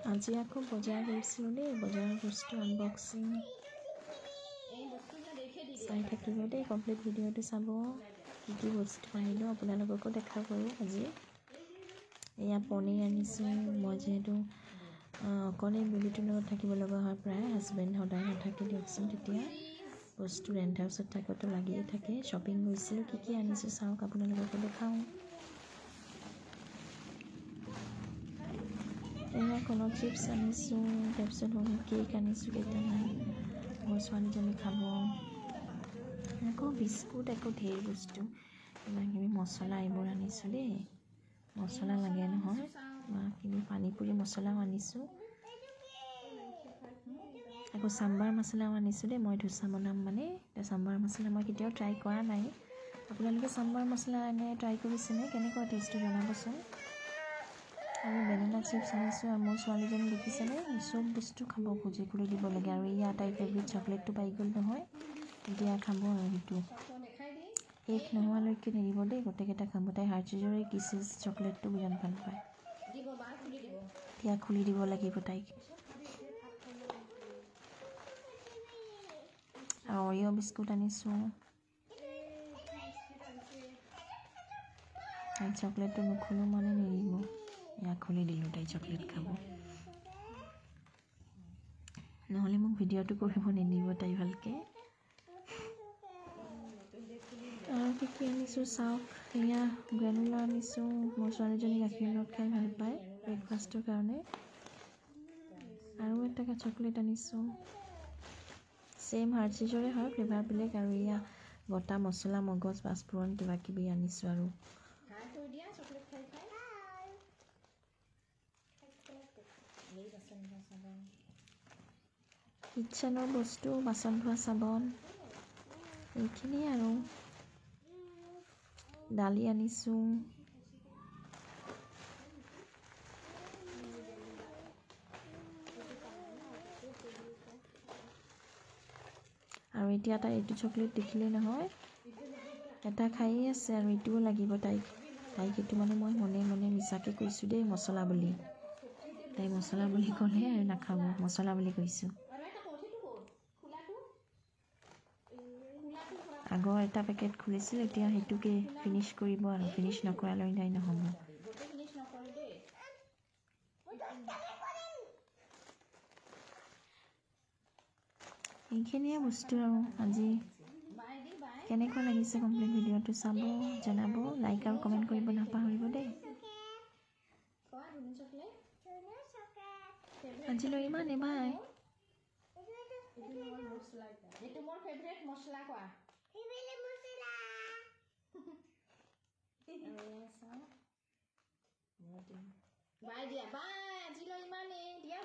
আজি আকৌ বজাৰ গৈছিলোঁ দেই, বজাৰৰ বস্তু আনবক্সিং চাই থাকিব দেই, কমপ্লিট ভিডিঅ'টো চাব। কি কি বস্তু আনিলোঁ আপোনালোককো দেখাব আজি। এয়া পনীৰ আনিছোঁ। মই যিহেতু অকলে বেবীটোৰ লগত থাকিব লগা হয়, প্ৰায় হাজবেণ্ড সদায় নাথাকে দিয়কচোন। তেতিয়া বস্তু ৰেণ্ট হাউচত থাকোঁতে লাগিয়ে থাকে। শ্বপিং গৈছিলোঁ, কি কি আনিছোঁ চাওক, আপোনালোককো দেখাওঁ। এয়া কোনো চিপছ আনিছোঁ, তাৰপিছত কেক আনিছোঁ কেইটামান, মোৰ ছোৱালীজনী খাব। আকৌ বিস্কুট, আকৌ ঢেৰ বস্তু কিবাকিবি মছলা এইবোৰ আনিছোঁ দেই। মছলা লাগে নহয়, কিবি পানীপুৰি মছলাও আনিছোঁ। আকৌ চাম্বাৰ মছলাও আনিছোঁ দেই। মই ধোচা বনাম মানে, চাম্বাৰ মছলা মই কেতিয়াও ট্ৰাই কৰা নাই। আপোনালোকে চাম্বাৰ মছলা এনে ট্ৰাই কৰিছেনে? কেনেকুৱা টেষ্টটো জনাবচোন। আৰু বেনানা চিপছ আনিছোঁ। আৰু মোৰ ছোৱালীজনী দেখিছেনে, চব বস্তু খাব খোজে, খুলি দিব লাগে। আৰু ইয়াত তাইৰ ফেভৰিট চকলেটটো পাই গ'ল নহয়, এতিয়া খাব। আৰু সেইটো শেষ নোহোৱালৈকে নিদিব দেই, গোটেইকেইটা খাব। তাই হাৰ্চিজৰ কিছেছ চকলেটটো বিৰাট ভাল পায়। এতিয়া খুলি দিব লাগিব তাইক। আৰু অৰিঅ' বিস্কুট আনিছোঁ। তাই চকলেটটো নুখুলোঁ মানে নিদিব। এয়া খুলি দিলোঁ, তাই চকলেট খাব। নহ'লে মোক ভিডিঅ'টো কৰিব নিদিব তাই ভালকৈ। আৰু কি কি আনিছোঁ চাওক। এয়া গ্ৰেনুলা আনিছোঁ। মোৰ ছোৱালীজনী গাখীৰ লগত খাই ভাল পায়, ব্ৰেকফাষ্টৰ কাৰণে। আৰু এটা চকলেট আনিছোঁ, ছেইম হাৰ্চিজৰে হয়, ফ্লেভাৰ বেলেগ। আৰু এয়া বটা মছলা, মগজ, পাঁচফোৰণ কিবাকিবি আনিছোঁ। আৰু কিটচেনৰ বস্তু, বাচন ধোৱা চাবোন, এইখিনিয়ে। আৰু দালি আনিছোঁ। আৰু এতিয়া তাই এইটো চকলেট দেখিলেই নহয়, এটা খায়েই আছে। আৰু এইটোও লাগিব তাইক। এইটো মানে মই মনে মনে মিছাকৈ কৈছোঁ দেই, মছলা বুলি। তাই মছলা বুলি ক'লে আৰু নাখাব, মছলা বুলি কৈছোঁ। আগৰ এটা পেকেট খুলিছিল, এতিয়া সেইটোকে ফিনিছ কৰিব। আৰু ফিনিছ নকৰালৈ তাই নহ'ব। এইখিনিয়ে বস্তু। আৰু আজি কেনেকুৱা লাগিছে কমপ্লিট ভিডিঅ'টো চাব, জনাব। লাইক আৰু কমেণ্ট কৰিব নাপাহৰিব দেই। আজিলৈ ইমানে, বাই। বাই দিয়া, বাই। আজিলৈ ইমানেই দিয়া।